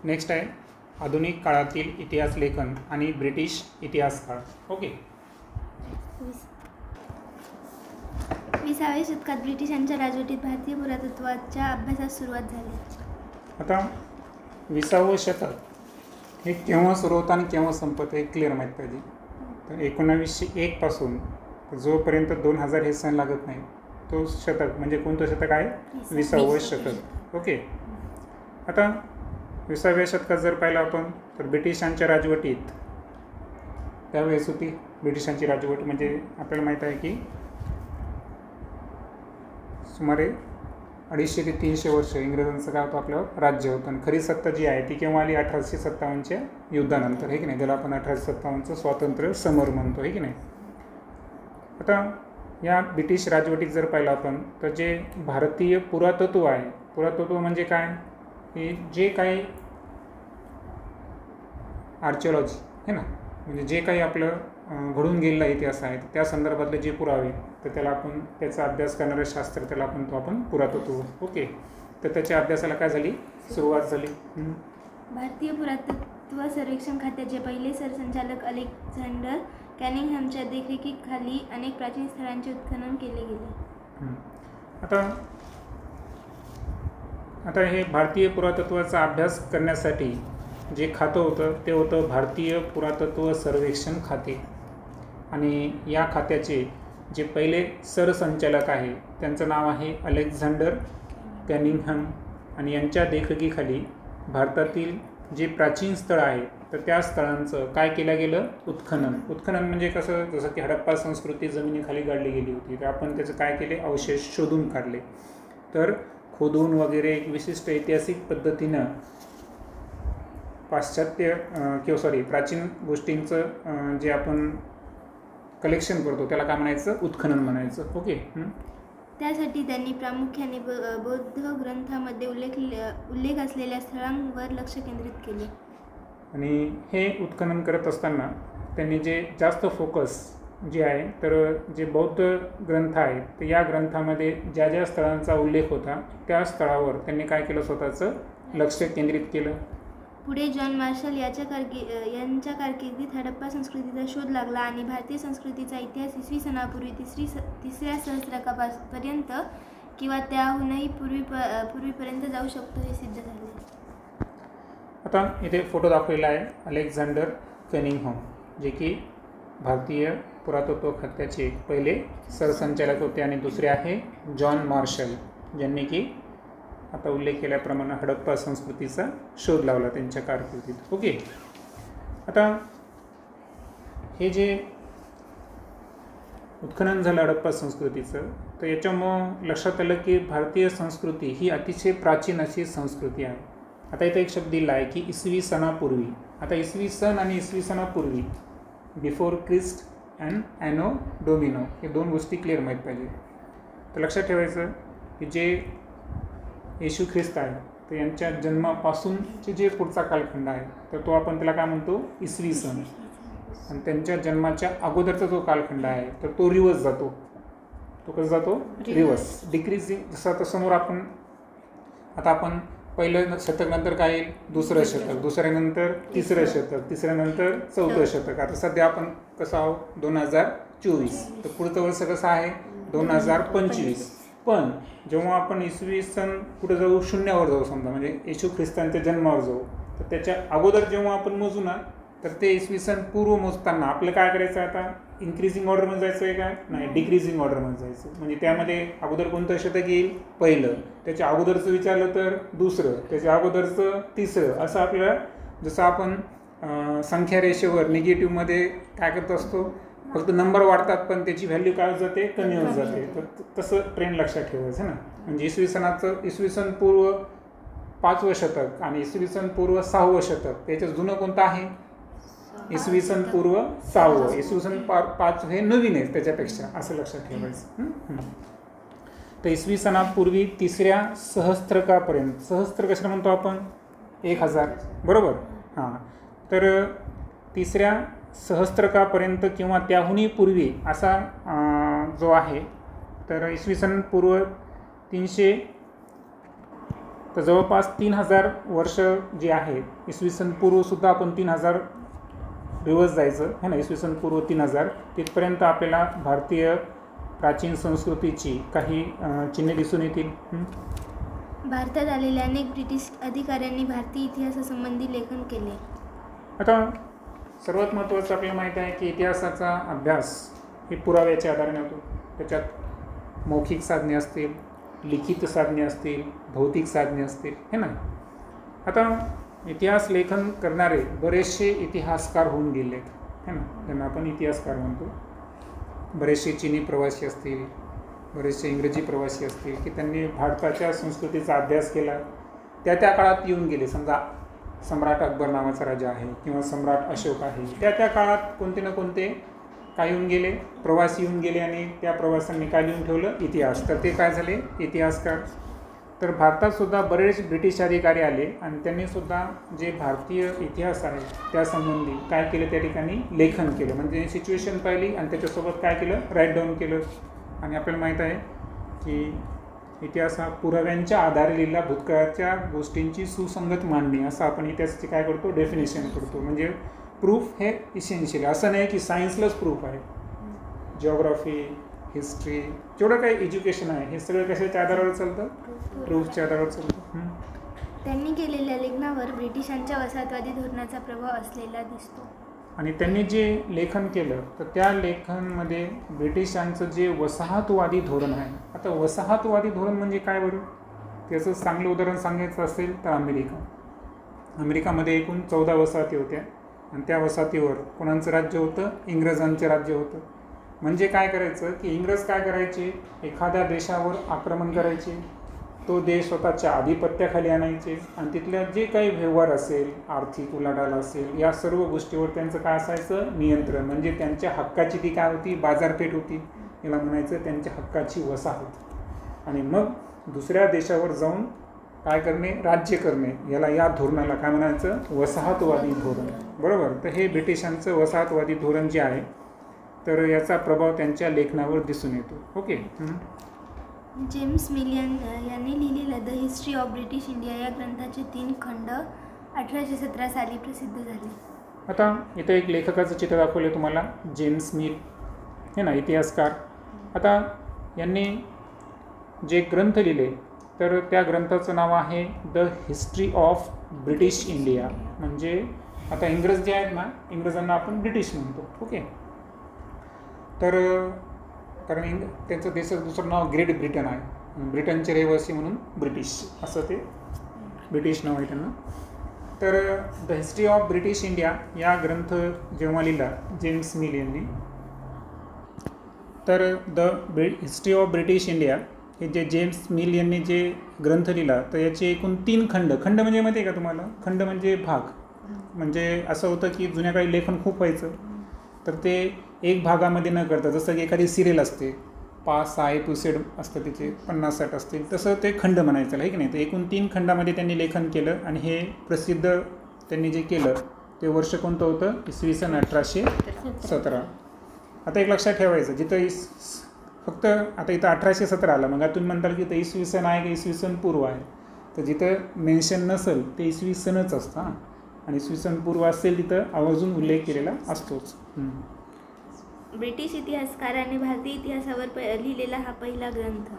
Next आहे आधुनिक काळातील इतिहास लेखन आणि ब्रिटिश इतिहास काळ. ओके. 20व्या शतकात ब्रिटिशांच्या राजवटीत भारतीय पुरातत्वाच्या अभ्यासास सुरुवात झाली. आता 20वे शतक हे केव्हा सुरू होतं आणि केव्हा संपत हे क्लिअर माहीत पाहिजे. तर 1901 पासून जोपर्यंत 2000 हे सण लागत नाही तो शतक म्हणजे कोणतं शतक आहे? 20वे शतक. ओके. आता 20व्या शतकात जर पाहिलं आपण तर ब्रिटिशांच्या राजवटीत त्यावेळेस होती ब्रिटिशांची राजवट म्हणजे आपल्याला माहीत आहे की सुमारे 250 ते 300 वर्ष इंग्रजांचं काय होतं आपल्यावर राज्य होतं. आणि खरी सत्ता जी आहे ती केव्हा आली? 1857च्या युद्धानंतर, हे की नाही, ज्याला आपण 1857चं स्वातंत्र्य समर म्हणतो, हे की नाही. आता या ब्रिटिश राजवटीत जर पाहिलं आपण तर जे भारतीय पुरातत्व आहे, पुरातत्व म्हणजे काय की जे काही आर्किओलॉजी आहे ना, म्हणजे जे काही आपलं घडून गेलेला इतिहास आहे त्या संदर्भातले जे पुरावे तर त्याला आपण त्याचा अभ्यास करणारं शास्त्र त्याला आपण पुरातत्व. ओके. तर त्याच्या अभ्यासाला काय झाली? सुरुवात झाली. भारतीय पुरातत्व सर्वेक्षण खात्याचे पहिले सरसंचालक अलेक्झांडर कॅनिंगहॅमच्या देखरेखीखाली अनेक प्राचीन स्थळांचे उत्खनन केले गेले. आता हे भारतीय पुरातत्वाचा अभ्यास करण्यासाठी जे खातं होतं ते होतं भारतीय पुरातत्व सर्वेक्षण खाते. आणि या खात्याचे जे पहिले सरसंचालक आहे त्यांचं नाव आहे अलेक्झांडर कॅनिंगहॅम. आणि यांच्या देखरेखीखाली भारतातील जे प्राचीन स्थळं आहेत तर त्या स्थळांचं काय केलं गेलं? उत्खनन. उत्खनन म्हणजे कसं? जसं की हडप्पा संस्कृती जमिनीखाली गाडली गेली होती तर आपण त्याचं काय केले? अवशेष शोधून काढले. तर खोदून वगैरे एक विशिष्ट ऐतिहासिक पद्धतीनं प्राचीन गोष्टींचं जे आपण कलेक्शन करतो त्याला काय म्हणायचं? उत्खनन म्हणायचं. ओके. त्यासाठी त्यांनी प्रामुख्याने बौद्ध ग्रंथामध्ये उल्लेख असलेल्या स्थळांवर लक्ष केंद्रित केले. आणि हे उत्खनन करत असताना त्यांनी जे जास्त फोकस जे आहे तर जे बौद्ध ग्रंथ आहेत तर या ग्रंथामध्ये ज्या ज्या स्थळांचा उल्लेख होता त्या स्थळावर त्यांनी काय केलं? स्वतःचं लक्ष केंद्रित केलं. पुढे जॉन मार्शल यांच्या कारकिर्दीत हडप्पा संस्कृतीचा शोध लागला आणि भारतीय संस्कृतीचा इतिहास इसवी सनापूर्वी तिसऱ्या सहस्त्रकापर्यंत किंवा त्याहूनही पूर्वीपर्यंत जाऊ शकतो हे सिद्ध झाले. आता इथे फोटो दाखवलेला आहे अलेक्झांडर कॅनिंगहॅम जे की भारतीय पुरातत्व खात्याचे पहिले सरसंचालक होते. आणि दुसरे आहे जॉन मार्शल ज्यांनी की आता उल्लेख केल्याप्रमाणे हडप्पा संस्कृतीचा शोध लावला त्यांच्या कारकिर्दीत. ओके. आता हे जे उत्खनन झालं हडप्पा संस्कृतीचं तर याच्यामुळं लक्षात आलं की भारतीय संस्कृती ही अतिशय प्राचीन अशी संस्कृती आहे. आता इथं एक शब्द दिला आहे की इसवी सनापूर्वी. आता इसवी सन आणि इसवी सनापूर्वी, बिफोर क्रिस्ट अँड ॲनो डोमिनो, हे दोन गोष्टी क्लिअर माहीत पाहिजे. तर लक्षात ठेवायचं की जे येशू ख्रिस्त आहे तर यांच्या जन्मापासूनचे जे पुढचा कालखंड आहे तर तो आपण त्याला काय म्हणतो? इसवी सन. आणि त्यांच्या जन्माच्या अगोदरचा जो कालखंड आहे तर तो रिवर्स जातो. तो कसं जातो? Reverse, decreasing. जसं आता समोर आपण पहिलं शतक नंतर काय येईल? दुसरं शतक, दुसऱ्यानंतर तिसरं शतक, तिसऱ्यानंतर चौथं शतक. आता सध्या आपण कसं आहोत? 2024. तर पुढचं वर्ष कसं आहे? 2025. पण जेव्हा आपण इसवी सन कुठं जाऊ? शून्यावर जाऊ समजा, म्हणजे येशू ख्रिस्तांच्या जन्मावर जाऊ तर त्याच्या अगोदर जेव्हा आपण मोजू ना तर ते इसवी सन पूर्व मोजताना आपलं काय करायचं? आता इन्क्रीजिंग ऑर्डरमध्ये जायचं आहे काय? नाही, डिक्रीजिंग ऑर्डरमध्ये जायचं. म्हणजे त्यामध्ये अगोदर कोणतं शतक येईल? पहिलं. त्याच्या अगोदरचं विचारलं तर दुसरं, त्याच्या अगोदरचं तिसरं. असं आपल्याला जसं आपण संख्या रेषेवर निगेटिव्हमध्ये काय करत असतो? फक्त नंबर वाढतात पण त्याची व्हॅल्यू काय होत जाते? कमी होत जाते. तर तसं ट्रेंड लक्षात ठेवायचं ना. म्हणजे इसवी सन पूर्व 5वं शतक आणि इसवी सन पूर्व 6वं शतक त्याच्यात जुनं कोणतं आहे? इसवी सन पूर्व 6वं. इसवी सन 5 हे नवीन आहे त्याच्यापेक्षा, असं लक्षात ठेवायचं. तर इसवी सनापूर्वी तिसऱ्या सहस्त्रकापर्यंत, सहस्त्र कशाला म्हणतो आपण? 1000, बरोबर. हां. तर तिसऱ्या सहस्त्रकापर्यंत किंवा त्याहूनही पूर्वी असा जो आहे तर इसवी सन पूर्व 300 तर जवळपास 3000 वर्ष जे आहे इसवी सन पूर्वसुद्धा आपण 3000 दिवस जायचं है ना, इसवी सन पूर्व 3000 तिथपर्यंत आपल्याला भारतीय प्राचीन संस्कृतीची काही चिन्हे दिसून येतील. भारतात आलेल्या अनेक ब्रिटिश अधिकाऱ्यांनी भारतीय इतिहासासंबंधी लेखन केले. आता सर्वात महत्त्वाचं आपल्याला माहीत आहे की इतिहासाचा अभ्यास हे पुराव्याच्या आधाराने होतो. त्याच्यात मौखिक साधने असतील, लिखित साधने असतील, भौतिक साधने असतील है ना. आता इतिहास लेखन करणारे बरेचसे इतिहासकार होऊन गेले है ना, ज्यांना आपण इतिहासकार म्हणतो. बरेचसे चिनी प्रवासी असतील, बरेचसे इंग्रजी प्रवासी असतील की त्यांनी भारताच्या संस्कृतीचा अभ्यास केला. त्या काळात येऊन गेले. समजा सम्राट अकबर नावाचा राजा आहे किंवा सम्राट अशोक आहे, त्या काळात कोणते ना कोणते काय येऊन गेले, प्रवासी येऊन गेले आणि त्या प्रवाशांनी काय लिहून ठेवलं, इतिहास. तर ते काय झाले, इतिहासकार. तर भारतात सुद्धा बरेच ब्रिटिश अधिकारी आले आणि त्यांनीसुद्धा जे भारतीय इतिहास आहे त्यासंबंधी काय केलं, त्या ठिकाणी लेखन केलं. म्हणजे सिच्युएशन पाहिली आणि त्याच्यासोबत काय केलं, राईट डाऊन केलं. आणि आपल्याला माहीत आहे की इतिहास हा पुराव्यांच्या आधारे लिहिलेला भूतकाळाच्या गोष्टींची सुसंगत मांडणी, असं आपण इतिहासाची काय करतो, डेफिनेशन करतो. म्हणजे प्रूफ हे इसेन्शियल. असं नाही की सायन्सलाच प्रूफ आहे. जिओग्राफी, हिस्ट्री, जेवढं काही एज्युकेशन आहे हे सगळं कशाच्या आधारावर चालतं, प्रूफच्या आधारावर चालतं. त्यांनी केलेल्या लेखनावर ब्रिटिशांच्या वसाहतवादी धोरणाचा प्रभाव असलेला दिसतो. आणि त्यांनी जे लेखन केलं तर त्या लेखनमध्ये ब्रिटिशांचं जे वसाहतवादी धोरण आहे. आता वसाहतवादी धोरण म्हणजे काय बरं, त्याचं चांगलं उदाहरण सांगायचं असेल तर अमेरिकामध्ये एकूण 14 वसाहती होत्या आणि त्या वसाहतीवर कोणाचं राज्य होतं, इंग्रजांचे राज्य होतं. म्हणजे काय करायचं की इंग्रज काय करायचे, एखाद्या देशावर आक्रमण करायचे, तो देश स्वतःच्या आधिपत्याखाली आणायचे आणि तिथल्या जे काही व्यवहार असेल, आर्थिक उलाढाल असेल, या सर्व गोष्टीवर त्यांचं काय असायचं, नियंत्रण. म्हणजे त्यांच्या हक्काची ती काय होती, बाजारपेठ होती. याला म्हणायचं त्यांच्या हक्काची वसाहत. आणि मग दुसऱ्या देशावर जाऊन काय करणे, राज्य करणे, याला या धोरणाला काय म्हणायचं, वसाहतवादी धोरण. बरोबर. तर हे ब्रिटिशांचं वसाहतवादी धोरण जे आहे तर याचा प्रभाव त्यांच्या लेखनावर दिसून येतो. ओके. जेम्स मिल यांनी लिहिलेल्या the history of British India या ग्रंथाचे 3 खंड 1817 साली प्रसिद्ध झाले. आता इथं एक लेखकाचं चित्र दाखवले तुम्हाला, जेम्स मिल हे ना, इतिहासकार. आता यांनी जे ग्रंथ लिहिले तर त्या ग्रंथाचं नाव आहे the history of British India. म्हणजे आता इंग्रज जे आहेत ना, इंग्रजांना आपण ब्रिटिश म्हणतो. ओके. तर कारण त्यांचं देशाचं दुसरं नाव ग्रेट ब्रिटन आहे. ब्रिटनचे रहिवासी म्हणून ब्रिटिश, असं ते ब्रिटिश नाव आहे त्यांना. तर the history of British India या ग्रंथ जेव्हा लिहिला जेम्स मिल यांनी, तर the history of British India हे जे जेम्स मिल यांनी जे ग्रंथ लिहिला तर याचे एकूण 3 खंड. खंड म्हणजे माहिती आहे का तुम्हाला, खंड म्हणजे भाग. म्हणजे असं होतं की जुन्या काळी लेखन खूप व्हायचं तर ते एक भागामध्ये न करता, जसं की एखादी सिरियल असते 5-6 एपिसोड असतं, तिचे 50-60 असतील, तसं ते खंड म्हणायचं आहे की नाही. तर एकूण 3 खंडामध्ये त्यांनी लेखन केलं आणि हे प्रसिद्ध त्यांनी जे केलं ते वर्ष कोणतं होतं, इसवी सन 1817. आता एक लक्षात ठेवायचं, जिथं फक्त आता इथं 1817 आलं, मग तुम्ही म्हणताल की इथं इसवी सन आहे की इसवी सन पूर्व आहे. तर जिथं मेन्शन नसेल ते इसवी सनच असतं हां, आणि इसवी सन पूर्व असेल तिथं आवर्जून उल्लेख केलेला असतोच. ब्रिटिश इतिहासकारांनी भारतीय इतिहासावर लिहिलेला हा पहिला ग्रंथ.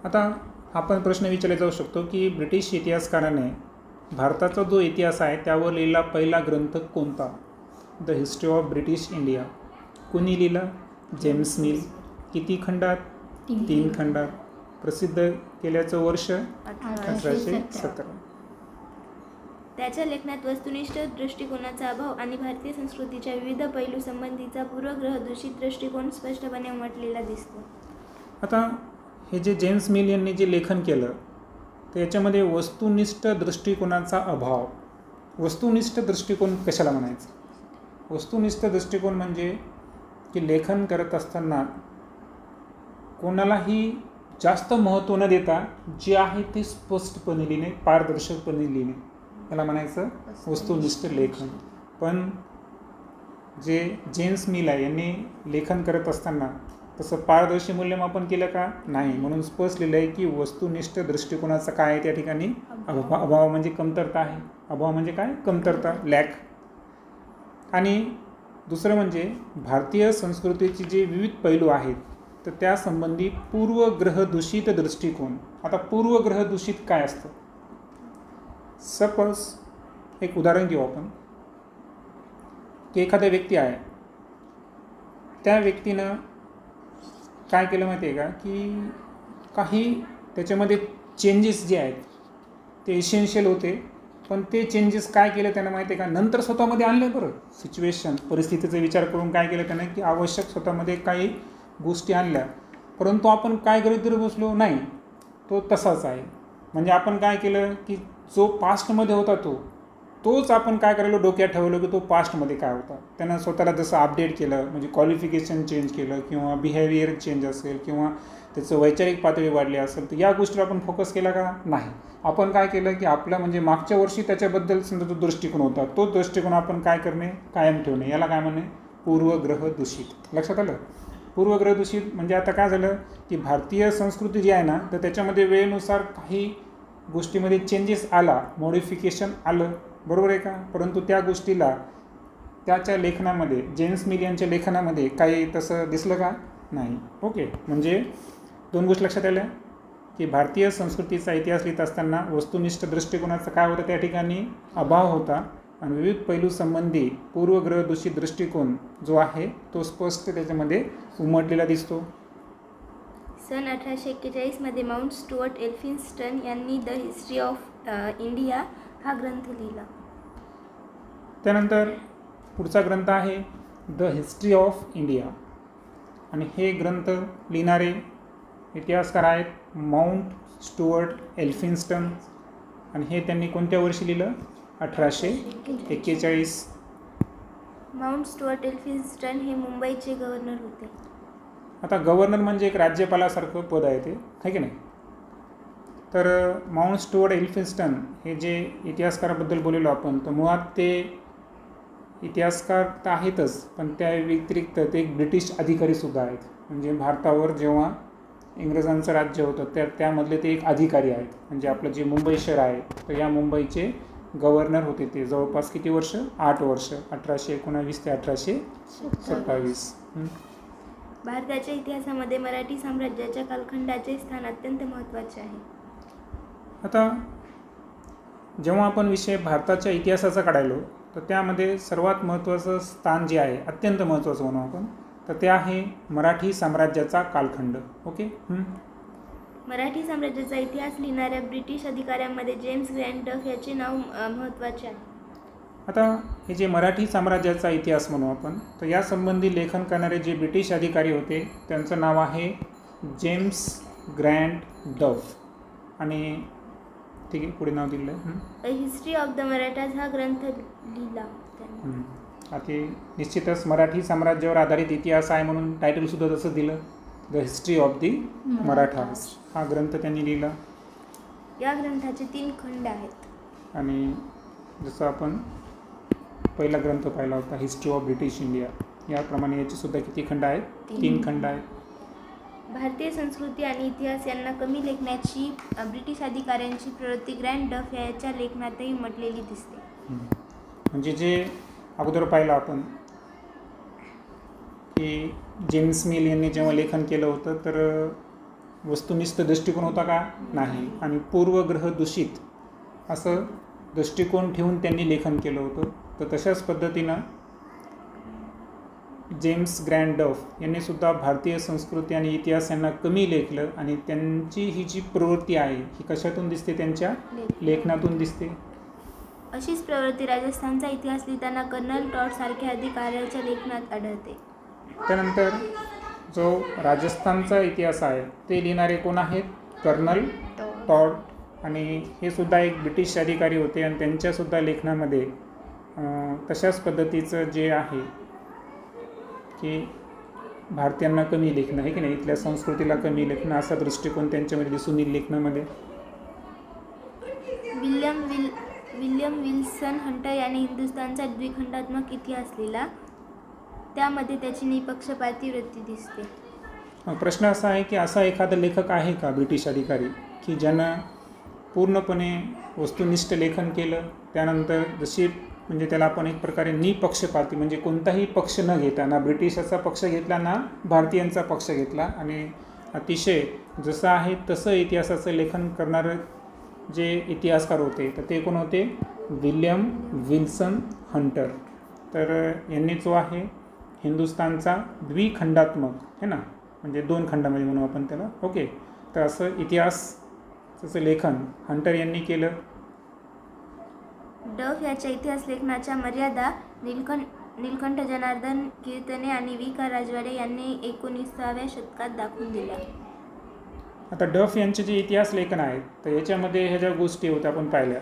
आता आपण प्रश्न विचारला जाऊ शकतो की ब्रिटिश इतिहासकाराने भारताचा जो इतिहास आहे त्यावर लिहिलेला पहिला ग्रंथ कोणता. The history of British India कोणी लिहिला, जेम्स मिल. किती खंडात, 3 खंडात. प्रसिद्ध केल्याचं वर्ष 1817. त्याच्या लेखनात वस्तुनिष्ठ दृष्टिकोनाचा अभाव आणि भारतीय संस्कृतीच्या विविध पैलू संबंधीचा पूर्वग्रहदूषित दृष्टिकोन स्पष्टपणे उमटलेला दिसतो. आता हे जे जेम्स मिल यांनी जे लेखन केलं तर याच्यामध्ये वस्तुनिष्ठ दृष्टिकोनाचा अभाव. वस्तुनिष्ठ दृष्टिकोन कशाला म्हणायचं, वस्तुनिष्ठ दृष्टिकोन म्हणजे की लेखन करत असताना कोणालाही जास्त महत्त्व न देता जे आहे ते स्पष्टपणे लिहिणे, पारदर्शकपणे लिहिणे, याला म्हणायचं वस्तुनिष्ठ लेखन. पण जे जेम्स मिल आहे यांनी लेखन करत असताना तसं पारदर्शी मूल्यमापन केलं का नाही, म्हणून स्पष्ट लिहिलं आहे की वस्तुनिष्ठ दृष्टिकोनाचा काय आहे त्या ठिकाणी अभाव म्हणजे कमतरता आहे. अभाव म्हणजे काय, कमतरता, लॅक. आणि दुसरं म्हणजे भारतीय संस्कृतीचे जे विविध पैलू आहेत तर त्यासंबंधी पूर्वग्रहदूषित दृष्टिकोन. आता पूर्वग्रहदूषित काय असतं, सपोज एक उदाहरण घेऊ आपण की एखादा व्यक्ती आहे, त्या व्यक्तीनं काय केलं माहिती आहे का की काही त्याच्यामध्ये चेंजेस जे आहेत ते इसेन्शियल होते, पण ते चेंजेस काय केलं त्यानं माहिती आहे का, नंतर स्वतःमध्ये आणले. बरं, सिच्युएशन परिस्थितीचा विचार करून काय केलं त्यानं की आवश्यक स्वतःमध्ये काही गोष्टी आणल्या, परंतु आपण काय गृहीत बसलो नाही, तो तसाच आहे. म्हणजे आपण काय केलं की जो पास्टमध्ये होता तोच आपण काय करायलो, डोक्यात ठेवलं की तो पास्टमध्ये काय होता. त्यानं स्वतःला जसं अपडेट केलं, म्हणजे क्वालिफिकेशन चेंज केलं किंवा बिहेवियर चेंज असेल किंवा त्याचं वैचारिक पातळी वाढली असेल, तर या गोष्टीवर आपण फोकस केला का नाही. आपण काय केलं की आपला म्हणजे मागच्या वर्षी त्याच्याबद्दल समजा जो दृष्टिकोन होता तो दृष्टिकोन आपण काय करणे, कायम ठेवणे, याला काय म्हणणे, पूर्वग्रह दूषित. लक्षात आलं. पूर्वग्रह दूषित म्हणजे आता काय झालं की भारतीय संस्कृती जी आहे ना, तर त्याच्यामध्ये वेळेनुसार काही गोष्टीमध्ये चेंजेस आला, मॉडिफिकेशन आलं, बरोबर आहे का, परंतु त्या गोष्टीला त्याच्या लेखनामध्ये, जेम्स मिल यांच्या लेखनामध्ये काही तसं दिसलं का नाही. ओके, म्हणजे दोन गोष्टी लक्षात आल्या की भारतीय संस्कृतीचा इतिहास लिहित असताना वस्तुनिष्ठ दृष्टिकोनाचा काय होता, त्या ठिकाणी अभाव होता, आणि विविध पैलू संबंधी पूर्वग्रह दूषित दृष्टिकोन जो आहे तो स्पष्ट त्याच्यामध्ये उमटलेला दिसतो. सन 1841 मध्ये माउंट स्टुअर्ट एल्फिन्स्टन यांनी द हिस्ट्री ऑफ इंडिया हा ग्रंथ लिहिला. त्यानंतर पुढचा ग्रंथ आहे द हिस्ट्री ऑफ इंडिया, आणि हे ग्रंथ लिहिणारे इतिहासकार आहेत माउंट स्टुअर्ट एल्फिन्स्टन, आणि हे त्यांनी कोणत्या वर्षी लिहिलं, 1841. माउंट स्टुअर्ट एल्फिन्स्टन हे मुंबईचे गव्हर्नर होते. आता गव्हर्नर म्हणजे एक राज्यपालासारखं पद आहे ते, आहे की नाही. तर माउंट स्टुअर्ट एल्फिन्स्टन हे जे इतिहासकाराबद्दल बोललेलो आपण, तर मुळात ते इतिहासकार तर आहेतच, पण त्या व्यतिरिक्त ते एक ब्रिटिश अधिकारीसुद्धा आहेत. म्हणजे भारतावर जेव्हा इंग्रजांचं राज्य होतं त्यामधले ते एक अधिकारी आहेत. म्हणजे आपलं जे मुंबई शहर आहे तर या मुंबईचे गव्हर्नर होते ते जवळपास किती वर्ष, 8 वर्ष, 1819 ते 1827. भारताच्या इतिहासामध्ये मराठी साम्राज्याच्या कालखंडाचे स्थान अत्यंत महत्त्वाचे आहे. आता जेव्हा आपण विषय भारताच्या इतिहासाचा काढायलो तर त्यामध्ये सर्वात महत्त्वाचं स्थान जे आहे, अत्यंत महत्त्वाचं म्हणू आपण, तर ते आहे मराठी साम्राज्याचा कालखंड. ओके. मराठी साम्राज्याचा इतिहास लिहिणाऱ्या ब्रिटिश अधिकाऱ्यांमध्ये जेम्स ग्रँड डफ याचे नाव महत्त्वाचे आहे. आता हे जे मराठी साम्राज्याचा इतिहास म्हणू आपण, तर यासंबंधी लेखन करणारे जे ब्रिटिश अधिकारी होते त्यांचं नाव आहे जेम्स ग्रँड डफ, आणि ठीक आहे, पुढे नाव दिलं आहे हिस्ट्री ऑफ द मराठाज हा ग्रंथ लिहिला त्यांनी. आता निश्चितच मराठी साम्राज्यावर आधारित इतिहास आहे म्हणून टायटलसुद्धा तसं दिलं, the history of the Marathas हा ग्रंथ त्यांनी लिहिला. या ग्रंथाचे 3 खंड आहेत, आणि जसं आपण पहिला ग्रंथ पाहिला होता हिस्ट्री ऑफ ब्रिटिश इंडिया, याप्रमाणे याचे सुद्धा किती खंड आहेत, 3 खंड आहेत. भारतीय संस्कृती आणि इतिहास यांना कमी लेखण्याची ब्रिटिश अधिकाऱ्यांची प्रवृत्ती ग्रँड डफ याच्या लेखनातही उमटलेली दिसते. म्हणजे जे अगोदर पाहिलं आपण की जेम्स मिल यांनी जेव्हा लेखन केलं होतं तर वस्तुनिष्ठ दृष्टिकोन होता का नाही, आणि पूर्वग्रह दूषित असं दृष्टिकोन ठेवून त्यांनी लेखन केलं होतं. तर तशाच पद्धतीनं जेम्स ग्रँड डफ यांनी सुद्धा भारतीय संस्कृती आणि इतिहास यांना कमी लेखलं, आणि त्यांची ही जी प्रवृत्ती आहे ही कशातून दिसते, त्यांच्या लेखनातून दिसते. अशीच प्रवृत्ती राजस्थानचा इतिहास लिहिताना कर्नल टॉड सारख्या अधिकाऱ्याच्या लेखनात आढळते. त्यानंतर जो राजस्थानचा इतिहास आहे ते लिहिणारे कोण आहेत, कर्नल टॉड, आणि हे सुद्धा एक ब्रिटिश अधिकारी होते, आणि त्यांच्यासुद्धा लेखनामध्ये तशाच पद्धतीचं जे आहे की भारतीयांना कमी लेखणं आहे की नाही, इथल्या संस्कृतीला कमी लेखणं असा दृष्टिकोन त्यांच्यामध्ये दिसून येईल लेखनामध्ये. विल्यम विल्सन हंटर याने हिंदुस्थानचा द्विखंडात्मक इतिहास लिहिला, त्यामध्ये त्याची निपक्षपाती वृत्ती दिसते. प्रश्न असा आहे की असा एखादा लेखक आहे का ब्रिटिश अधिकारी की ज्यानं पूर्णपणे वस्तुनिष्ठ लेखन केलं, त्यानंतर जशी म्हणजे त्याला आपण एक प्रकारे निपक्षपाती म्हणजे कोणताही पक्ष न घेता, ना ब्रिटिशाचा पक्ष घेतला ना भारतीयांचा पक्ष घेतला, आणि अतिशय जसं आहे तसं इतिहासाचं लेखन करणारं जे इतिहासकार होते तर ते कोण होते? William Wilson Hunter. तर यांनी जो आहे हिंदुस्थानचा द्विखंडात्मक है ना, म्हणजे 2 खंडामध्ये म्हणू आपण त्याला, ओके. तर असं इतिहासाचं लेखन हंटर यांनी केलं. डफ याच्या इतिहास लेखनाच्या मर्यादा नीलकंठ जनार्दन कीर्तने आणि वी का राजवाडे यांनी 19व्या शतकात दाखवून दिल्या. आता डफ यांचे जे इतिहास लेखन आहेत तर याच्यामध्ये ह्या ज्या गोष्टी होत्या आपण पाहिल्या,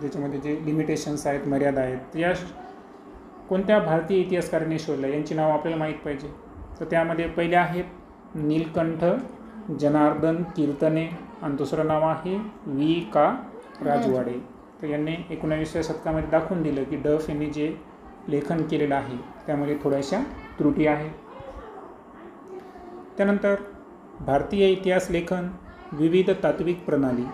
ज्याच्यामध्ये जे लिमिटेशन्स आहेत, मर्यादा आहेत, या कोणत्या भारतीय इतिहासकारांनी शोधल्या यांची नावं आपल्याला माहीत पाहिजे. तर त्यामध्ये पहिले आहेत नीलकंठ जनार्दन कीर्तने आणि दुसरं नाव आहे वी का राजवाडे. तर यांनी 19व्या शतकामध्ये दाखवून दिलं की डफ यांनी जे लेखन केलेलं आहे त्यामध्ये थोड्याशा त्रुटी आहेत. त्यानंतर भारतीय इतिहास लेखन विविध तात्विक प्रणाली,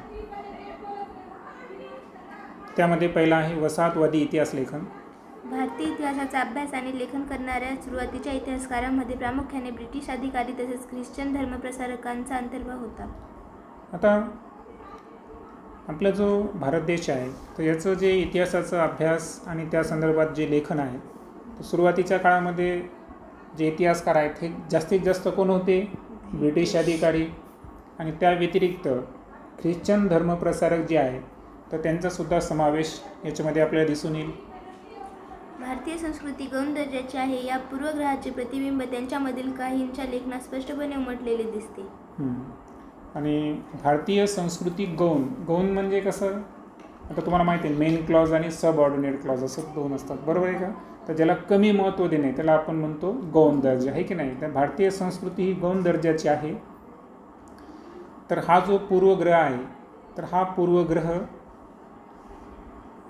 त्यामध्ये पहिला आहे वसाहतवादी इतिहास लेखन. भारतीय इतिहासाचा अभ्यास आणि लेखन करणाऱ्या सुरुवातीच्या इतिहासकारांमध्ये प्रामुख्याने ब्रिटिश अधिकारी तसेच ख्रिश्चन धर्मप्रसारकांचा अंतर्भाव होता. आता आपला जो भारत देश आहे तर याचं जे इतिहासाचा अभ्यास आणि त्या संदर्भात जे लेखन आहे तर सुरुवातीच्या काळामध्ये जे इतिहासकार आहेत हे जास्तीत जास्त कोण होते? ब्रिटिश अधिकारी, आणि त्या व्यतिरिक्त ख्रिश्चन धर्मप्रसारक जे आहेत तर त्यांचासुद्धा समावेश याच्यामध्ये आपल्याला दिसून येईल. भारतीय संस्कृती गौण दर्जाची आहे या पूर्वग्रहाचे प्रतिबिंब त्यांच्यामधील काहींच्या लेखनात स्पष्टपणे उमटलेले दिसते. आणि भारतीय संस्कृती गौण, गौण म्हणजे कसं? आता तुम्हाला माहिती आहे मेन क्लॉज आणि सब ऑर्डिनेट क्लॉज असं 2 असतात, बरोबर आहे का? तर ज्याला कमी महत्त्व देणे त्याला आपण म्हणतो गौण दर्जा, आहे की नाही? तर भारतीय संस्कृती ही गौण दर्जाची आहे. तर हा जो पूर्वग्रह आहे तर हा पूर्वग्रह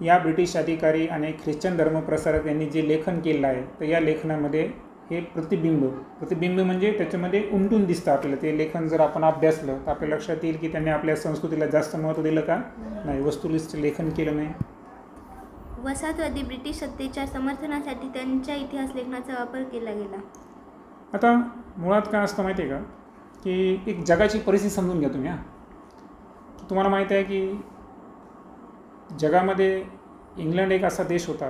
या ब्रिटिश अधिकारी आणि ख्रिश्चन धर्मप्रसारक यांनी जे लेखन केलं आहे तर या लेखनामध्ये हे प्रतिबिंब म्हणजे त्याच्यामध्ये उमटून दिसतं आपल्याला. ते लेखन जर आपण अभ्यासलं तर आपल्या लक्षात येईल की त्यांनी आपल्या संस्कृतीला जास्त महत्त्व दिलं का? नाही, वस्तुनिष्ठ लेखन केलं नाही. वसाहतवादी ब्रिटिश सत्तेच्या समर्थनासाठी त्यांच्या इतिहास लेखनाचा वापर केला गेला. आता मुळात काय असतं माहिती आहे का की एक जगाची परिस्थिती समजून घ्या तुम्ही. तुम्हाला माहिती आहे की जगामध्ये इंग्लंड एक असा देश होता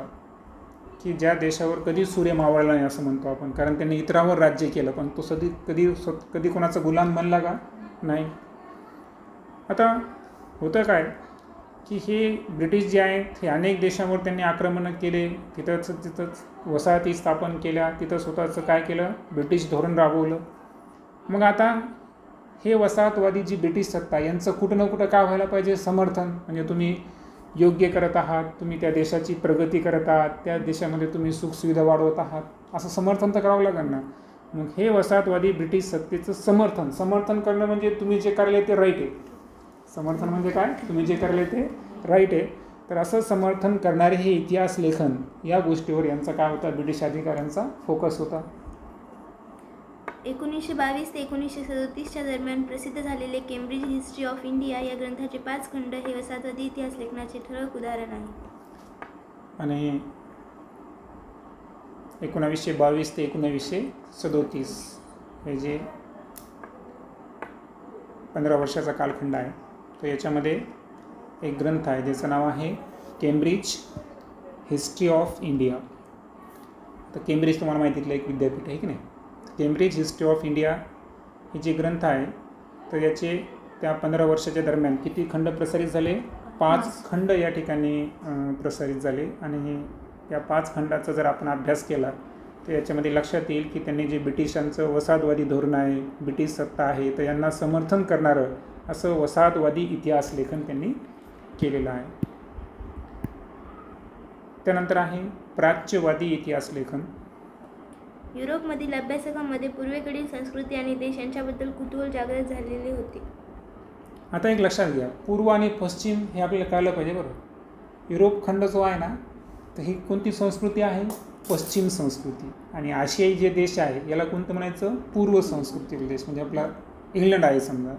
की ज्या देशावर कधी सूर्य मावळला नाही असं म्हणतो आपण, कारण त्यांनी इतरांवर राज्य केलं पण तो कधी कोणाचा गुलाम बनला का? नाही. आता होतं काय की हे ब्रिटिश जे आहेत हे अनेक देशांवर त्यांनी आक्रमणं केले, तिथंच वसाहती स्थापन केल्या, तिथं स्वतःचं काय केलं? ब्रिटिश धोरण राबवलं. मग आता हे वसाहतवादी जी ब्रिटिश सत्ता यांचं कुठं ना कुठं काय व्हायला पाहिजे? समर्थन. म्हणजे तुम्ही योग्य करत आहात, तुम्ही त्या देशाची प्रगती करत आहात, त्या देशामध्ये तुम्ही सुखसुविधा वाढवत आहात, असं समर्थन तर करावं लागेल ना. मग हे वसाहतवादी ब्रिटिश सत्तेचं समर्थन करणं म्हणजे तुम्ही जे करायला ते राईट आहे. समर्थन म्हणजे काय? तुम्ही जे करायला ते राईट आहे. तर असं समर्थन करणारे हे इतिहास लेखन या गोष्टीवर यांचा काय होता? ब्रिटिश अधिकाऱ्यांचा फोकस होता. 1922 ते 1937च्या दरम्यान प्रसिद्ध झालेले केम्ब्रिज हिस्ट्री ऑफ इंडिया या ग्रंथाचे 5 खंड हे वसाहतवादी इतिहास लेखनाचे ठळक उदाहरण आहे. आणि 1922 ते 1937 हे जे 15 वर्षाचा कालखंड आहे तर याच्यामध्ये एक ग्रंथ आहे ज्याचं नाव आहे केम्ब्रिज हिस्ट्री ऑफ इंडिया. तर केम्ब्रिज तुम्हाला माहितीतलं एक विद्यापीठ आहे की नाही. केम्ब्रिज हिस्ट्री ऑफ इंडिया हे जे ग्रंथ आहे तर याचे त्या 15 वर्षाच्या दरम्यान किती खंड प्रसारित झाले? 5 खंड या ठिकाणी प्रसारित झाले. आणि या 5 खंडाचा जर आपण अभ्यास केला तर याच्यामध्ये लक्षात येईल की त्यांनी जे ब्रिटिशांचं वसाहतवादी धोरण आहे, ब्रिटिश सत्ता आहे तर यांना समर्थन करणारं असं वसाहतवादी इतिहास लेखन त्यांनी केलेलं आहे. त्यानंतर आहे प्राच्यवादी इतिहास लेखन. युरोपमधील अभ्यासकांमध्ये पूर्वेकडील संस्कृती आणि देश यांच्याबद्दल कुतूहल जागृत झालेले होते. आता एक लक्षात घ्या, पूर्व आणि पश्चिम हे आपल्याला कळलं पाहिजे बरं. युरोप खंड जो आहे ना तर ही कोणती संस्कृती आहे? पश्चिम संस्कृती. आणि आशियाई जे देश आहे याला कोणतं म्हणायचं? पूर्व संस्कृती देश. म्हणजे आपला इंग्लंड आहे समजा,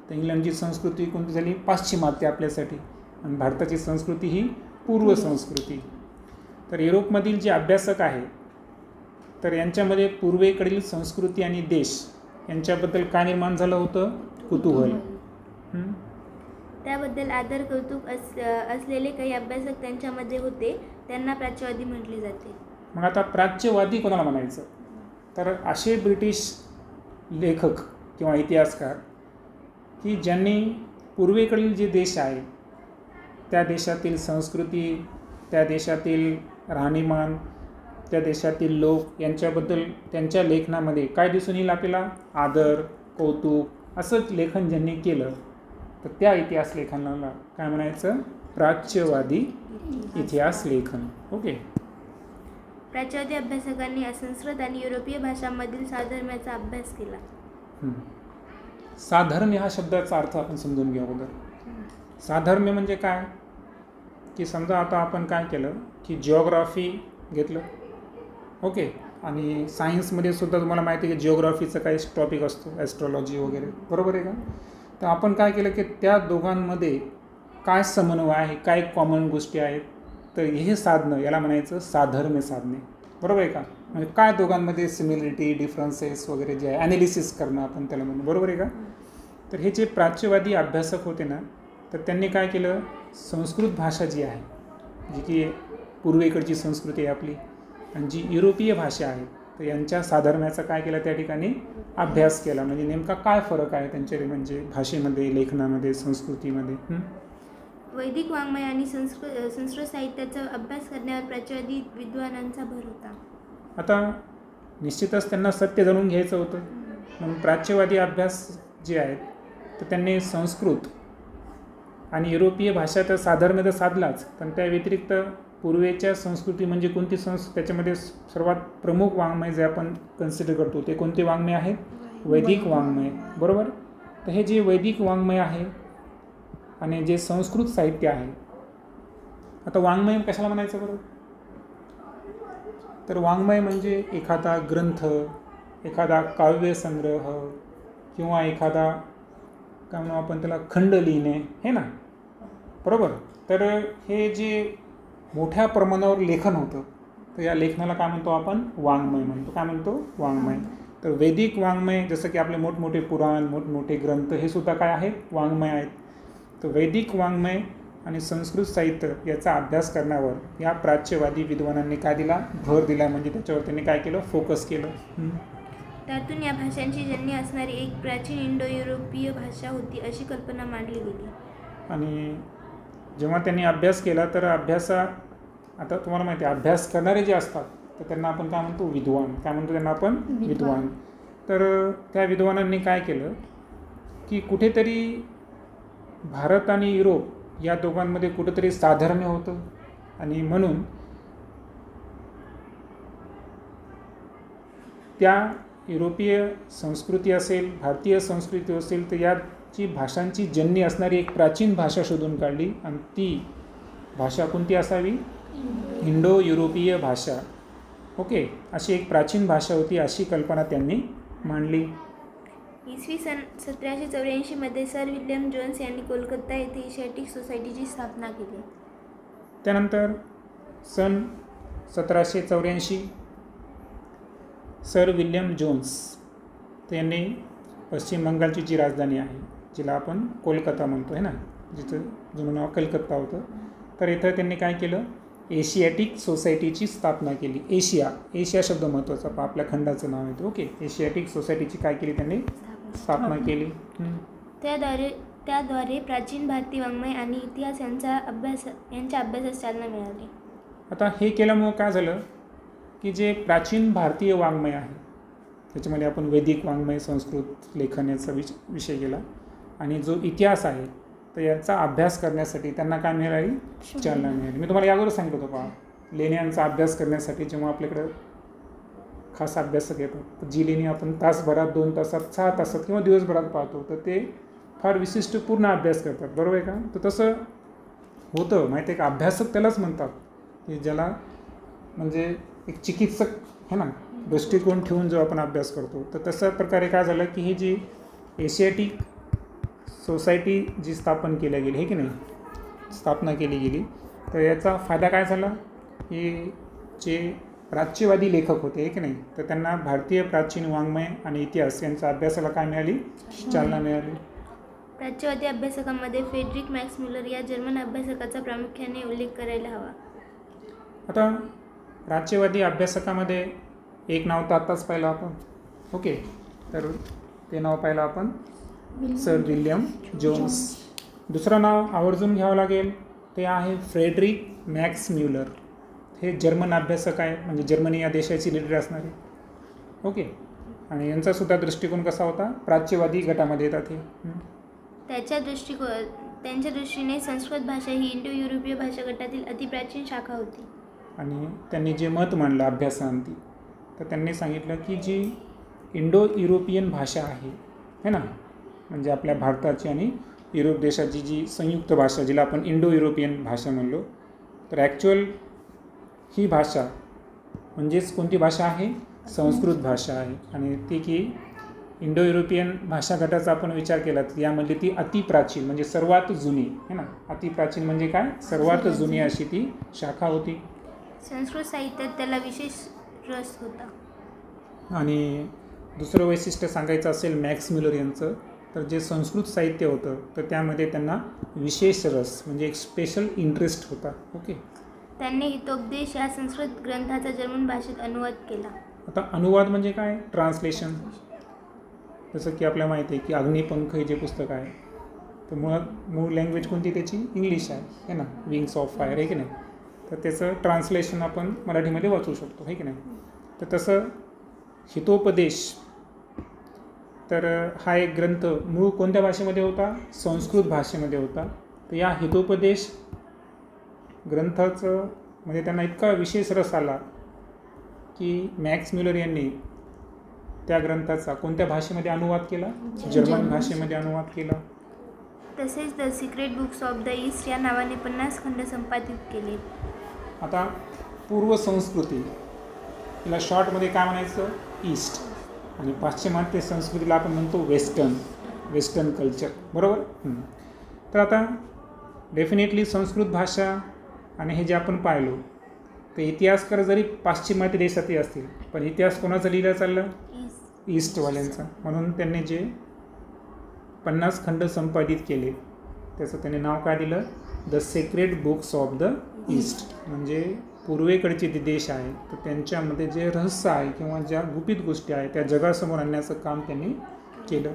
तर इंग्लंडची संस्कृती कोणती झाली? पाश्चिमात्य आपल्यासाठी. आणि भारताची संस्कृती ही पूर्व संस्कृती. तर युरोपमधील जे अभ्यासक आहे तर यांच्यामध्ये पूर्वेकडील संस्कृती आणि देश यांच्याबद्दल काय निर्माण झालं होतं? कुतूहल. त्याबद्दल आदर कौतुक असलेले काही अभ्यासक त्यांच्यामध्ये होते, त्यांना प्राच्यवादी म्हटले जाते. मग आता प्राच्यवादी कोणाला म्हणायचं? तर असे ब्रिटिश लेखक किंवा इतिहासकार की ज्यांनी पूर्वेकडील जे देश आहे त्या देशातील संस्कृती, त्या देशातील राहणीमान, त्या देशातील लोक यांच्याबद्दल त्यांच्या लेखनामध्ये काय दिसून येईल आपल्याला? आदर, कौतुक असंच लेखन ज्यांनी केलं तर त्या इतिहास लेखनाला काय म्हणायचं? प्राच्यवादी इतिहास लेखन. ओके. प्राच्यवादी अभ्यासकांनी संस्कृत आणि युरोपीय भाषांमधील साधर्म्याचा अभ्यास केला. साधर्म्य हा शब्दाचा अर्थ आपण समजून घेऊ अगोदर. साधर्म्य म्हणजे काय? की समजा आता आपण काय केलं की जिओग्राफी घेतलं, ओके, आणि सायन्समध्ये सुद्धा तुम्हाला माहिती आहे की जिओग्राफीचा काही टॉपिक असतो, ॲस्ट्रॉलॉजी वगैरे, बरोबर आहे का? तर आपण काय केलं की त्या दोघांमध्ये काय समन्वय आहे, काय कॉमन गोष्टी आहेत, तर हे साधनं याला म्हणायचं साधर्म्य साधने. बरोबर आहे का? म्हणजे काय दोघांमध्ये सिमिलरिटी, डिफरन्सेस वगैरे जे आहे ॲनालिसिस करणं आपण त्याला म्हणतो. बरोबर आहे का? तर हे जे प्राच्यवादी अभ्यासक होते ना, तर त्यांनी काय केलं? संस्कृत भाषा जी आहे, जी की पूर्वेकडची संस्कृती आहे आपली, आणि जी युरोपीय भाषा आहे, तर यांच्या साधर्म्याचा काय केलं? त्या ठिकाणी अभ्यास केला. म्हणजे नेमका काय फरक आहे त्यांच्या म्हणजे भाषेमध्ये, लेखनामध्ये, संस्कृतीमध्ये. वैदिक वाङ्मय आणि संस्कृत साहित्याचा अभ्यास करण्यावर प्राच्यवादी विद्वानांचा भर होता. आता निश्चितच त्यांना सत्य जाणून घ्यायचं होतं, म्हणून प्राच्यवादी अभ्यास जे आहेत तर त्यांनी संस्कृत आणि युरोपीय भाषा तर साधर्म्य तर साधलाच, पण त्या व्यतिरिक्त पूर्वेच्या संस्कृती म्हणजे कोणती त्याच्यामध्ये सर्वात प्रमुख वाङ्मय जे आपण कन्सिडर करतो ते कोणते वाङ्मय आहेत? वैदिक वाङ्मय. बरोबर. तर हे जे वैदिक वाङ्मय आहे आणि जे संस्कृत साहित्य आहे, आता वाङ्मय कशाला म्हणायचं बरं? तर वाङ्मय म्हणजे एखादा ग्रंथ, एखादा काव्यसंग्रह किंवा एखादा काय म्हणू आपण त्याला खंड लिहिणे, हे ना, बरोबर. तर हे जे मोठ्या प्रमाणावर लेखन होतं तर या लेखनाला काय म्हणतो आपण? वाङ्मय म्हणतो. काय म्हणतो? वाङ्मय. तर वैदिक वाङ्मय जसं की आपले मोठमोठे पुराण, मोठमोठे ग्रंथ हे सुद्धा काय आहेत? वाङ्मय आहेत. तर वैदिक वाङ्मय आणि संस्कृत साहित्य याचा अभ्यास करण्यावर या प्राच्यवादी विद्वानांनी काय दिला? भर दिला. म्हणजे त्याच्यावर त्यांनी काय केलं? फोकस केलं. त्यातून या भाषांची जननी असणारी एक प्राचीन इंडो युरोपीय भाषा होती अशी कल्पना मांडली गेली. आणि जेव्हा त्यांनी अभ्यास केला तर आता तुम्हाला माहिती आहे अभ्यास करणारे जे असतात तर त्यांना आपण काय म्हणतो? विद्वान. काय म्हणतो त्यांना आपण? विद्वान. तर त्या विद्वानांनी काय केलं की कुठेतरी भारत आणि युरोप या दोघांमध्ये कुठेतरी साधर्म्य होतं, आणि म्हणून त्या युरोपीय संस्कृती असेल, भारतीय संस्कृती असेल, तर याची भाषांची जननी असणारी एक प्राचीन भाषा शोधून काढली, आणि ती भाषा कोणती असावी? इंडो युरोपीय भाषा. ओके, अशी एक प्राचीन भाषा होती अशी कल्पना त्यांनी मांडली. इसवी सन 1784 मध्ये सर विल्यम जोन्स यांनी कोलकाता येथे एशियाटिक सोसायटीची स्थापना केली. त्यानंतर सन 1784 सर विल्यम जोन्स त्यांनी पश्चिम बंगालची जी राजधानी आहे, जिला आपण कोलकाता म्हणतो आहे ना, जिचं जुनं नाव कलकत्ता होतं, तर इथं त्यांनी काय केलं? एशियाटिक सोसायटीची स्थापना केली. एशिया शब्द महत्त्वाचा, आपल्या खंडाचं नाव येतं. ओके, एशियाटिक सोसायटीची काय केली? त्यांनी स्थापना केली. त्याद्वारे प्राचीन भारतीय वाङ्मय आणि इतिहास यांच्या अभ्यासास चालना मिळाली. आता हे केल्यामुळं काय झालं की जे प्राचीन भारतीय वाङ्मय आहे त्याच्यामध्ये आपण वैदिक वाङ्मय, संस्कृत लेखन याचा विषय केला, आणि जो इतिहास आहे तर याचा अभ्यास करण्यासाठी त्यांना काय मिळाली? चालना मिळाली. मी तुम्हाला यावर सांगितलं होतं पहा, लेण्यांचा अभ्यास करण्यासाठी जेव्हा आपल्याकडं खास अभ्यासक येतात तर जी लेणी आपण तासभरात, 2 तासात, 6 तासात किंवा दिवसभरात पाहतो तर ते फार विशिष्ट पूर्ण अभ्यास करतात. बरोबर आहे का? तर तसं होतं माहिती आहे का? अभ्यासक त्यालाच म्हणतात की ज्याला म्हणजे एक चिकित्सक है ना दृष्टिकोन ठेवून जो आपण अभ्यास करतो, तर तशा प्रकारे काय झालं की ही जी एशियाटिक सोसायटी जी स्थापन केल्या गेली आहे की नाही, स्थापना केली गेली, तर याचा फायदा काय झाला की जे प्राच्यवादी लेखक होते आहे की नाही, तर त्यांना भारतीय प्राचीन वाङ्मय आणि इतिहास यांच्या अभ्यासाला काय मिळाली, चालना मिळाली. प्राच्यवादी अभ्यासकांमध्ये फ्रेडरिक मॅक्स म्युलर या जर्मन अभ्यासकाचा प्रामुख्याने उल्लेख करायला हवा. आता प्राच्यवादी अभ्यासकामध्ये एक नाव तर आत्ताच पाहिलं आपण, ओके, तर ते नाव पाहिलं आपण सर विल्यम जोन्स. दुसरं नाव आवर्जून घ्यावं लागेल, ते आहे फ्रेडरिक मॅक्स म्युलर. हे जर्मन अभ्यासक आहे, म्हणजे जर्मनी या देशाची लीडर असणारे, ओके. आणि यांचासुद्धा दृष्टिकोन कसा होता, प्राच्यवादी गटामध्ये येतात हे. त्यांच्या दृष्टीने संस्कृत भाषा ही इंडो युरोपीय भाषा गटातील अतिप्राचीन शाखा होती. आणि त्यांनी जे मत मांडलं अभ्यासांती, तर त्यांनी सांगितलं की जी इंडो युरोपियन भाषा आहे ना, म्हणजे आपल्या भारताची आणि युरोप देशाची जी संयुक्त भाषा जिला आपण इंडो युरोपियन भाषा म्हणलो, तर ॲक्च्युअल ही भाषा म्हणजेच कोणती भाषा आहे, संस्कृत भाषा आहे. आणि ती की इंडो युरोपियन भाषा गटाचा आपण विचार केला तर यामध्ये ती अतिप्राचीन म्हणजे सर्वात जुनी है ना, अतिप्राचीन म्हणजे काय, सर्वात जुनी अशी ती शाखा होती. संस्कृत साहित्यात त्याला विशेष रस होता. आणि दुसरं वैशिष्ट्य सांगायचं असेल मॅक्स म्युलर यांचं, तर जे संस्कृत साहित्य होतं तर त्यामध्ये त्यांना विशेष रस म्हणजे एक स्पेशल इंटरेस्ट होता, ओके. त्यांनी हितोपदेश या संस्कृत ग्रंथाचा जर्मन भाषेत अनुवाद केला. आता अनुवाद म्हणजे काय, ट्रान्सलेशन. जसं की आपल्याला माहिती आहे की अग्निपंख हे जे पुस्तक आहे, तर मूळ लँग्वेज कोणती त्याची, इंग्लिश आहे ना, विंग्स ऑफ फायर आहे की नाही, तर त्याचं ट्रान्सलेशन आपण मराठीमध्ये वाचू शकतो आहे की नाही. तर तसं हितोपदेश, तर हा एक ग्रंथ मूळ कोणत्या भाषेमध्ये होता, संस्कृत भाषेमध्ये होता. तर या हितोपदेश ग्रंथाचं म्हणजे त्यांना इतका विशेष रस आला की मॅक्स म्युलर यांनी त्या ग्रंथाचा कोणत्या भाषेमध्ये अनुवाद केला, जर्मन भाषेमध्ये अनुवाद केला. तसेच the secret books of the east या नावाने 50 खंड संपादित केले. आता पूर्व संस्कृती तिला शॉर्टमध्ये काय म्हणायचं, ईस्ट, आणि पाश्चिमात्य संस्कृतीला आपण म्हणतो वेस्टर्न कल्चर, बरोबर. तर आता डेफिनेटली संस्कृत भाषा आणि हे जे आपण पाहिलो, तर इतिहासकार जरी पाश्चिमात्य देशातही असतील, पण इतिहास कोणाचा लिहिला चाललं, ईस्टवाल्यांचा. म्हणून त्यांनी जे 50 खंड संपादित केले त्याचं त्यांनी नाव काय दिलं, the secret books of the east. म्हणजे पूर्वेकडचे जे देश आहे तर त्यांच्यामध्ये जे रहस्य आहे किंवा ज्या गुपित गोष्टी आहेत त्या जगासमोर आणण्याचं काम त्यांनी केलं.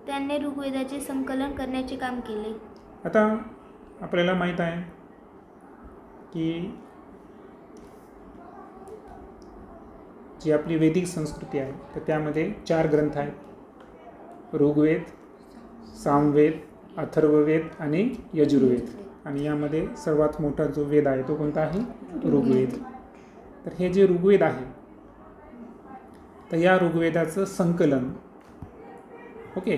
त्यांनी ऋग्वेदाचे संकलन करण्याचे काम केले. आता आपल्याला माहीत आहे की जी आपली वैदिक संस्कृती आहे तर त्यामध्ये 4 ग्रंथ आहेत, ऋग्वेद, सामवेद, अथर्ववेद आणि यजुर्वेद. आणि यामध्ये सर्वात मोठा जो वेद आहे तो कोणता आहे, ऋग्वेद. तर हे जे ऋग्वेद आहे तर या ऋग्वेदाचं संकलन, ओके,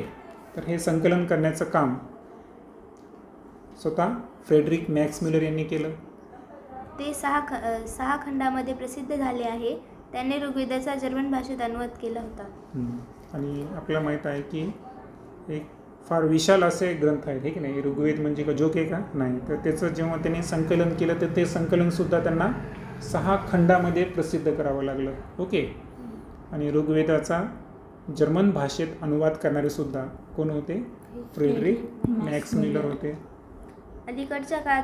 तर हे संकलन करण्याचं काम स्वतः फ्रेडरिक मॅक्स म्युलर यांनी केलं. ते 6 खंडामध्ये प्रसिद्ध झाले आहे. त्यांनी ऋग्वेदाचा जर्मन भाषेत अनुवाद केला होता. आणि आपल्याला माहीत आहे की एक फार विशाल असे ग्रंथ आहेत हे की नाही, ऋग्वेद म्हणजे का जोक आहे का, नाही. तर त्याचं जेव्हा त्यांनी संकलन केलं तर ते संकलनसुद्धा त्यांना 6 खंडामध्ये प्रसिद्ध करावं लागलं, ओके. आणि ऋग्वेदाचा जर्मन भाषेत अनुवाद करणारे सुद्धा कोण होते, फ्रेडरिक मॅक्स म्युलर होते. अलीकडच्या काळात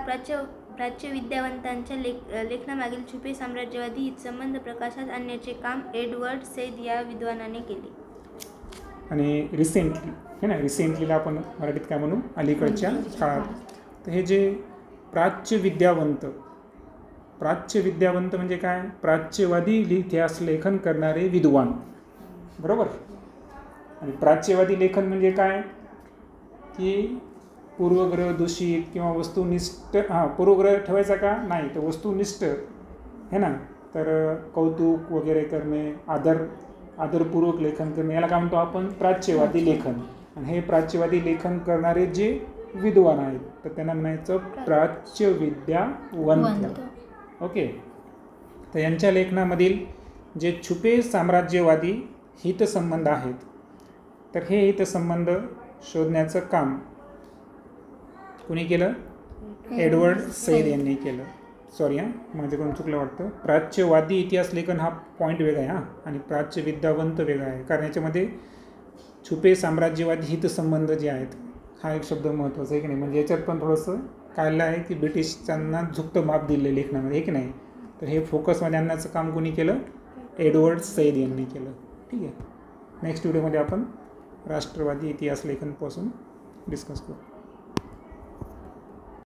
प्राच्य विद्यावंतांच्या लेखनामागील छुपे साम्राज्यवादी हितसंबंध प्रकाशात आणण्याचे काम एडवर्ड सेद या विद्वानाने केले. आणि रिसेंटलीला आपण मराठीत काय म्हणू, अलीकडच्या काळात. तर हे जे प्राच्य विद्यावंत म्हणजे काय, प्राच्यवादी इतिहास लेखन करणारे विद्वान, बरोबर. आणि प्राच्यवादी लेखन म्हणजे काय की पूर्वग्रह दूषित किंवा वस्तुनिष्ठ, पूर्वग्रह ठेवायचा का नाही, तर वस्तुनिष्ठ है ना, तर कौतुक वगैरे करणे, आदरपूर्वक लेखन करणे, याला काय म्हणतो आपण, प्राच्यवादी लेखन. आणि हे प्राच्यवादी लेखन करणारे जे विद्वान आहेत, तर त्यांना म्हणायचं प्राच्यविद्यावंत. ओके. तर यांच्या लेखनामधील जे छुपे साम्राज्यवादी हितसंबंध आहेत, तर हे हितसंबंध शोधण्याचं काम कुणी केलं? एडवर्ड सईद यांनी केलं. सॉरी माझ्याकडून चुकलं वाटतं. प्राच्यवादी इतिहास लेखन हा पॉईंट वेगळा आहे आणि प्राच्यविद्यावंत वेगळा आहे, कारण याच्यामध्ये छुपे साम्राज्यवादी हितसंबंध जे आहेत हा एक शब्द महत्त्वाचा आहे की नाही. म्हणजे याच्यात पण थोडंसं काढलं आहे की ब्रिटिशांना झुकतं माप दिलं लेखनामध्ये, आहे की नाही. तर हे फोकसमध्ये आणण्याचं काम कोणी केलं? एडवर्ड सईद यांनी केलं. ठीक आहे. नेक्स्ट व्हिडिओमध्ये आपण राष्ट्रवादी इतिहास लेखनपासून डिस्कस करू.